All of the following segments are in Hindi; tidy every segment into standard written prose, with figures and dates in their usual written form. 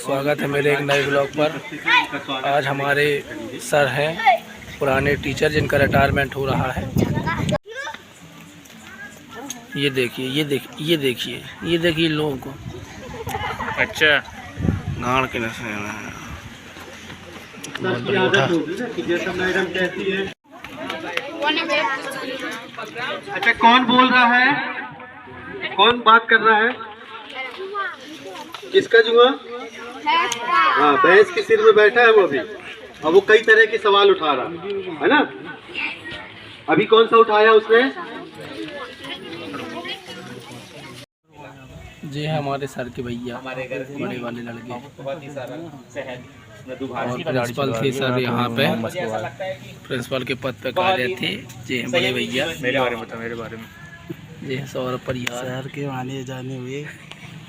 स्वागत है मेरे एक नए ब्लॉग पर। आज हमारे सर हैं पुराने टीचर जिनका रिटायरमेंट हो रहा है। ये देखिए ये देखिए लोगों को। अच्छा गाड़ के नशे में अच्छा, कौन बोल रहा है? कौन बात कर रहा है? किसका जुआ? हाँ, भैंस के सिर में बैठा है वो अभी, और वो कई तरह के सवाल उठा रहा है ना। अभी कौन सा उठाया उसने? जी है हमारे सर के भैया, बड़े वाले लड़के और प्रिंसिपल थे सर यहाँ पे, प्रिंसिपल के पद पे कार्य थे। जी हैं बड़े भैया। मेरे बारे में जी हैं सौरभ परिहार। शहर के आने जाने हुए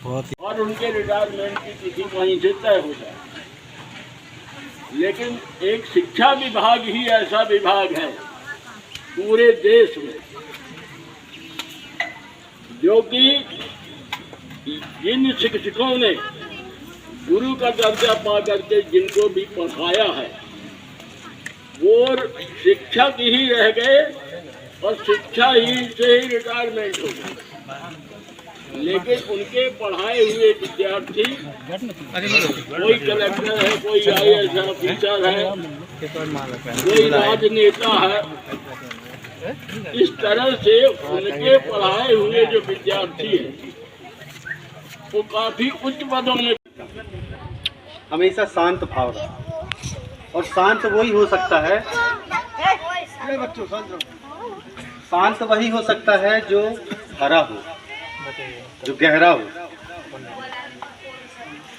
बहुत, और उनके रिटायरमेंट की तिथि वहीं से तय हो जाए। लेकिन एक शिक्षा विभाग ही ऐसा विभाग है पूरे देश में जो कि जिन शिक्षकों ने गुरु का दर्जा पा करके जिनको भी पढ़ाया है वो शिक्षक ही रह गए और शिक्षा ही से ही रिटायरमेंट हो गई। लेकिन उनके पढ़ाए हुए विद्यार्थी, कोई कलेक्टर है, कोई IAS ऑफिसर है, कोई राजनेता है, इस तरह से उनके पढ़ाए हुए जो विद्यार्थी हैं वो काफी उच्च पदों में। हमेशा शांत भाव रहा, और शांत वही हो सकता है, शांत वही हो सकता है जो हरा हो, जो गहरा हो।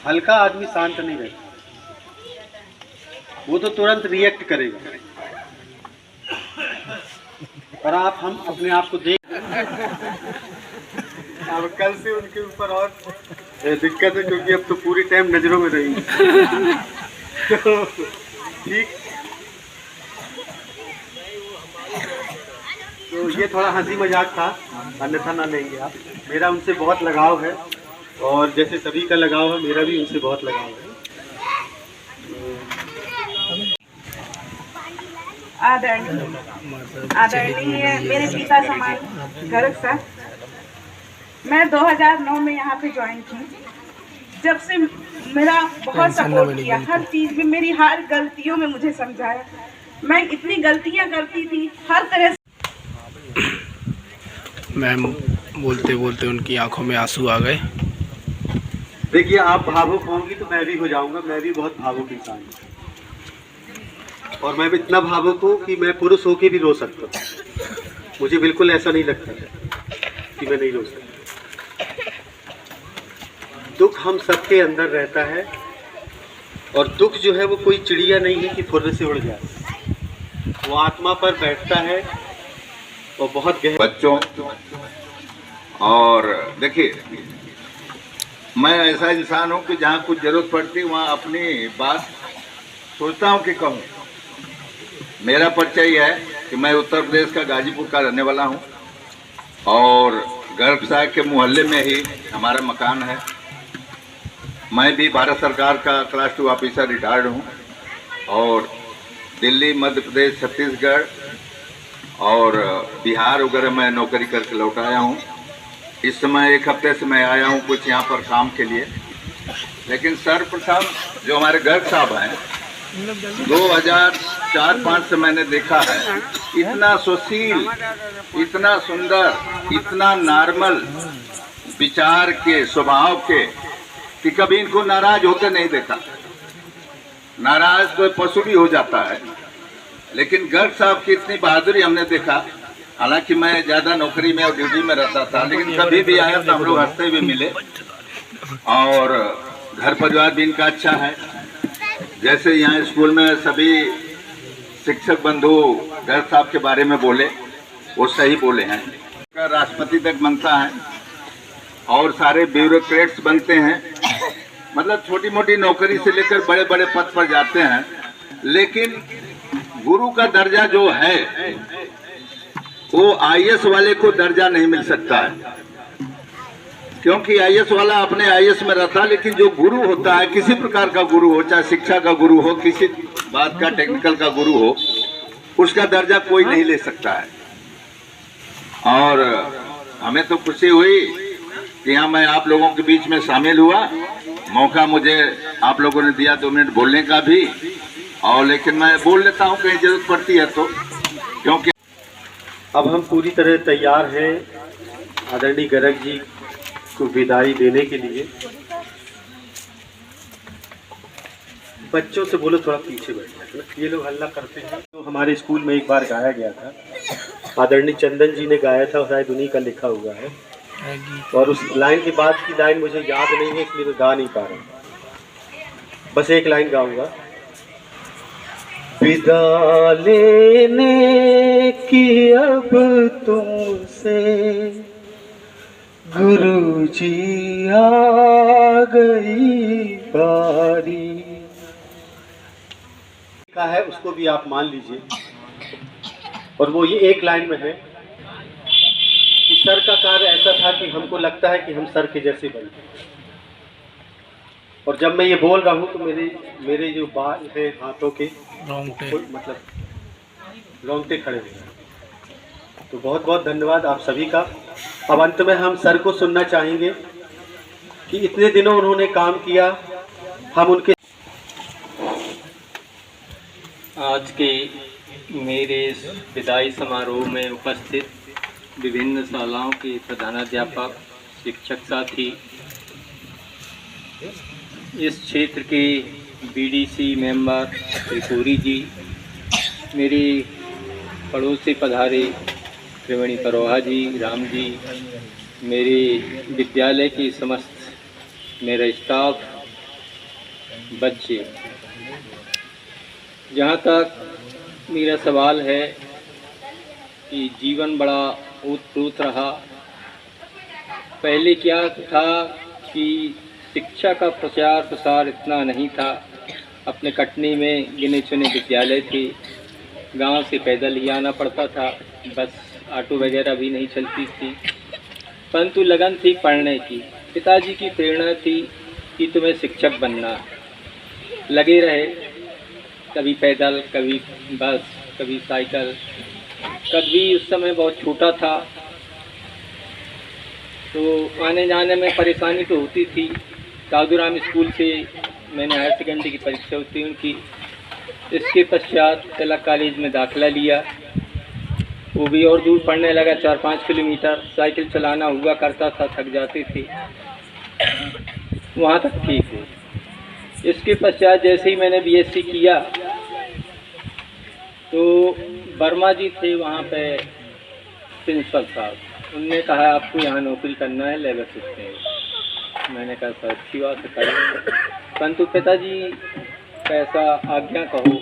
हल्का आदमी शांत नहीं रहता, वो तो तुरंत रिएक्ट करेगा। पर हम अपने आप को देख, अब कल से उनके ऊपर और दिक्कत है, क्योंकि अब तो पूरी टाइम नजरों में रही। तो ठीक, तो ये थोड़ा हंसी मजाक था, अन्यथा ना लेंगे आप। मेरा उनसे बहुत लगाव है, और जैसे सभी का लगाव है, मेरा भी उनसे बहुत लगाव है। आदरणीय मेरे पिता समान गर्ग सर, मैं 2009 में यहाँ पे ज्वाइन की। जब से मेरा बहुत सपोर्ट किया, हर चीज़ में, मेरी हर गलतियों में मुझे समझाया। मैं इतनी गलतियाँ करती थी हर तरह से। मैम बोलते बोलते उनकी आंखों में आंसू आ गए। देखिए, आप भावुक होंगी तो मैं भी हो जाऊंगा। मैं भी बहुत भावुक इंसान हूँ, और मैं भी इतना भावुक हूँ कि मैं पुरुष होके भी रो सकता हूँ। मुझे बिल्कुल ऐसा नहीं लगता कि मैं नहीं रो सकता। दुख हम सबके अंदर रहता है, और दुख जो है वो कोई चिड़िया नहीं है कि फुर्र से उड़ जाए। वो आत्मा पर बैठता है और बहुत गहरा। बच्चों, और देखिए, मैं ऐसा इंसान हूँ कि जहाँ कुछ जरूरत पड़ती है वहाँ अपनी बात सोचता हूँ कि कहूँ। मेरा परिचय है कि मैं उत्तर प्रदेश का गाजीपुर का रहने वाला हूँ, और गर्ग साहब के मोहल्ले में ही हमारा मकान है। मैं भी भारत सरकार का क्लास 2 ऑफिसर रिटायर्ड हूँ, और दिल्ली, मध्य प्रदेश, छत्तीसगढ़ और बिहार वगैरह मैं नौकरी करके लौट आया हूँ। इस समय 1 हफ्ते से मैं आया हूँ कुछ यहाँ पर काम के लिए। लेकिन सर्वप्रथम जो हमारे गर्ग साहब हैं, 2004-5 से मैंने देखा है, इतना सुशील, इतना सुंदर, इतना नॉर्मल विचार के, स्वभाव के, कि कभी इनको नाराज होते नहीं देखा। नाराज तो पशु भी हो जाता है, लेकिन गर्ग साहब की इतनी बहादुरी हमने देखा। हालांकि मैं ज़्यादा नौकरी में और ड्यूटी में रहता था, लेकिन कभी भी आया तो हम लोग हंसते हुए मिले, और घर परिवार भी इनका अच्छा है। जैसे यहाँ स्कूल में सभी शिक्षक बंधु गर्ग साहब के बारे में बोले, वो सही बोले हैं। राष्ट्रपति तक बनता है, और सारे ब्यूरोक्रेट्स बनते हैं, मतलब छोटी मोटी नौकरी से लेकर बड़े बड़े पद पर जाते हैं। लेकिन गुरु का दर्जा जो है वो IAS वाले को दर्जा नहीं मिल सकता है। क्योंकि आईएएस वाला अपने आईएएस में रहता, लेकिन जो गुरु होता है, किसी प्रकार का गुरु हो, चाहे शिक्षा का गुरु हो, किसी बात का टेक्निकल का गुरु हो, उसका दर्जा कोई नहीं ले सकता है। और हमें तो खुशी हुई कि यहाँ मैं आप लोगों के बीच में शामिल हुआ। मौका मुझे आप लोगों ने दिया 2 मिनट बोलने का भी, और लेकिन मैं बोल लेता हूँ कहीं जरूरत पड़ती है तो, क्योंकि अब हम पूरी तरह तैयार हैं आदरणीय गर्ग जी को विदाई देने के लिए। बच्चों से बोलो थोड़ा पीछे बैठना, ये लोग हल्ला करते हैं। तो हमारे स्कूल में एक बार गाया गया था, आदरणीय चंदन जी ने गाया था, शायद उन्हीं का लिखा हुआ है, और उस लाइन के बाद की लाइन मुझे याद नहीं है, इसलिए मैं गा नहीं पा रहा हूँ। बस एक लाइन गाऊंगा। विदा लेने की अब तुमसे गुरुजी आ गई बारी का है, उसको भी आप मान लीजिए। और वो ये एक लाइन में है कि सर का कार्य ऐसा था कि हमको लगता है कि हम सर के जैसे बनते। और जब मैं ये बोल रहा हूँ तो मेरे जो बाल हैं हाथों के मतलब रोंगटे खड़े हुए। तो बहुत बहुत धन्यवाद आप सभी का। अब अंत में हम सर को सुनना चाहेंगे कि इतने दिनों उन्होंने काम किया, हम उनके आज के मेरे इस विदाई समारोह में उपस्थित विभिन्न शालाओं के प्रधानाध्यापक, शिक्षक साथी, इस क्षेत्र के बीडीसी मेंबर त्रिपुरी जी, मेरे पड़ोस से पधारे त्रिवेणी परोहा जी, राम जी, मेरे विद्यालय के समस्त मेरा स्टाफ, बच्चे, जहाँ तक मेरा सवाल है कि जीवन बड़ा ओतप्रोत रहा। पहले क्या था कि शिक्षा का प्रचार प्रसार इतना नहीं था। अपने कटनी में गिने चुने विद्यालय थे, गांव से पैदल ही आना पड़ता था, बस ऑटो वगैरह भी नहीं चलती थी। परंतु लगन थी पढ़ने की, पिताजी की प्रेरणा थी कि तुम्हें शिक्षक बनना। लगे रहे, कभी पैदल, कभी बस, कभी साइकिल, कभी उस समय बहुत छोटा था तो आने जाने में परेशानी तो होती थी। साधुराम स्कूल से मैंने हायर सेकेंडरी की परीक्षा उत्तीर्ण की। इसके पश्चात तिलक कॉलेज में दाखिला लिया, वो भी और दूर पढ़ने लगा, 4-5 किलोमीटर साइकिल चलाना हुआ करता था, थक जाते थे, वहाँ तक ठीक है। इसके पश्चात जैसे ही मैंने बीएससी किया तो वर्मा जी थे वहाँ पे प्रिंसिपल साहब, उनने कहा आपको यहाँ नौकरी करना है लेबर असिस्टेंट। मैंने कहा सर अच्छी बात है करेंगे, परंतु पिताजी कैसा आज्ञा कहो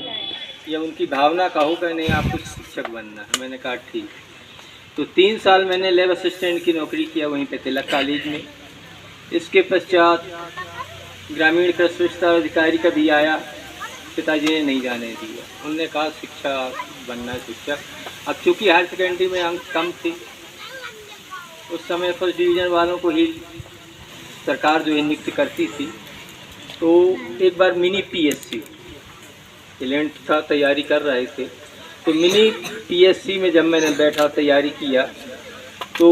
या उनकी भावना कहो कि नहीं आपको शिक्षक बनना है। मैंने कहा ठीक। तो 3 साल मैंने लेबर असिस्टेंट की नौकरी किया वहीं पे तिलक कॉलेज में। इसके पश्चात ग्रामीण कृषि विस्तार अधिकारी का भी आया, पिताजी ने नहीं जाने दिया। उन्होंने कहा शिक्षा बनना है शिक्षक। अब चूँकि हायर सेकेंडरी में अंक कम थे, उस समय फर्स्ट डिवीज़न वालों को ही सरकार जो है नियुक्त करती थी, तो एक बार मिनी पीएससी 11th था, तैयारी कर रहे थे, तो मिनी पीएससी में जब मैंने बैठा तैयारी किया तो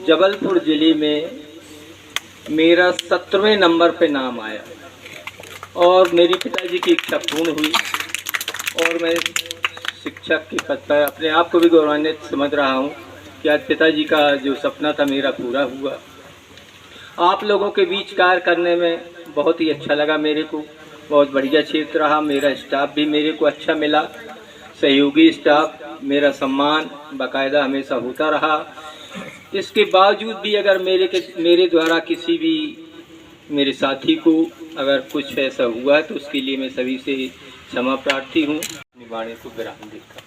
जबलपुर ज़िले में मेरा 17वें नंबर पे नाम आया और मेरी पिताजी की इच्छा पूर्ण हुई और मैं शिक्षक के पद पर अपने आप को भी गौरवान्वित समझ रहा हूँ कि आज पिताजी का जो सपना था मेरा पूरा हुआ। आप लोगों के बीच कार्य करने में बहुत ही अच्छा लगा मेरे को, बहुत बढ़िया क्षेत्र रहा। मेरा स्टाफ भी मेरे को अच्छा मिला, सहयोगी स्टाफ, मेरा सम्मान बाकायदा हमेशा होता रहा। इसके बावजूद भी अगर मेरे द्वारा किसी भी मेरे साथी को अगर कुछ ऐसा हुआ है तो उसके लिए मैं सभी से क्षमा प्रार्थी हूँ। निवाणी को विराम देता।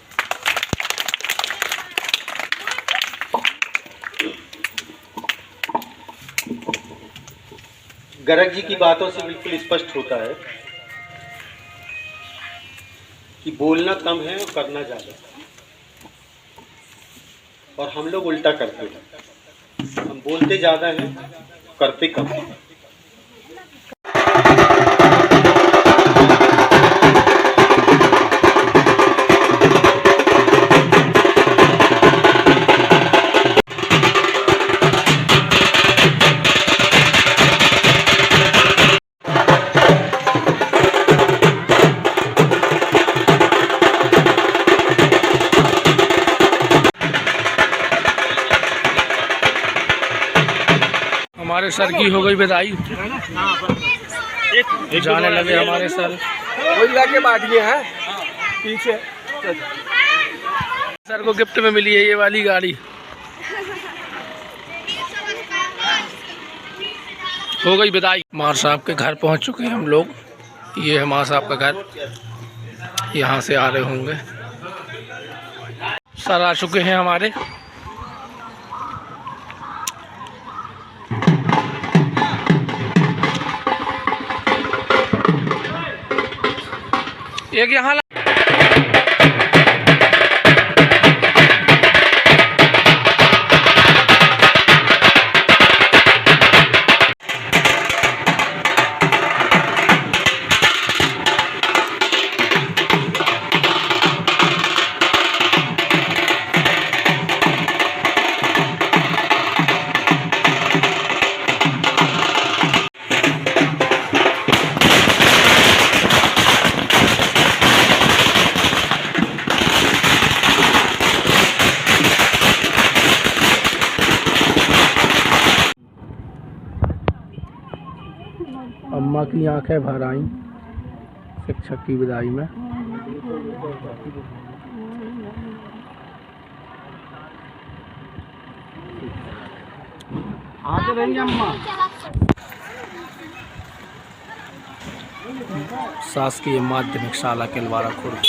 गर्ग जी की बातों से बिल्कुल स्पष्ट होता है कि बोलना कम है और करना ज़्यादा, और हम लोग उल्टा करते हैं। हम बोलते ज़्यादा हैं, करते कम। हमारे सर की हो गई विदाई, जाने लगे हमारे सर। जाके बांट गए हैं पीछे। सर को गिफ्ट में मिली है ये वाली गाड़ी। हो गई विदाई। मार साहब के घर पहुंच चुके हैं हम लोग। ये है मार साहब का घर, यहाँ से आ रहे होंगे। सर आ चुके हैं हमारे। एक यहाँ अम्मा की आंखें भर आईं शिक्षक की विदाई में। आते रहेंगे अम्मा। शासकीय माध्यमिक शाला केलवारा खुर्द।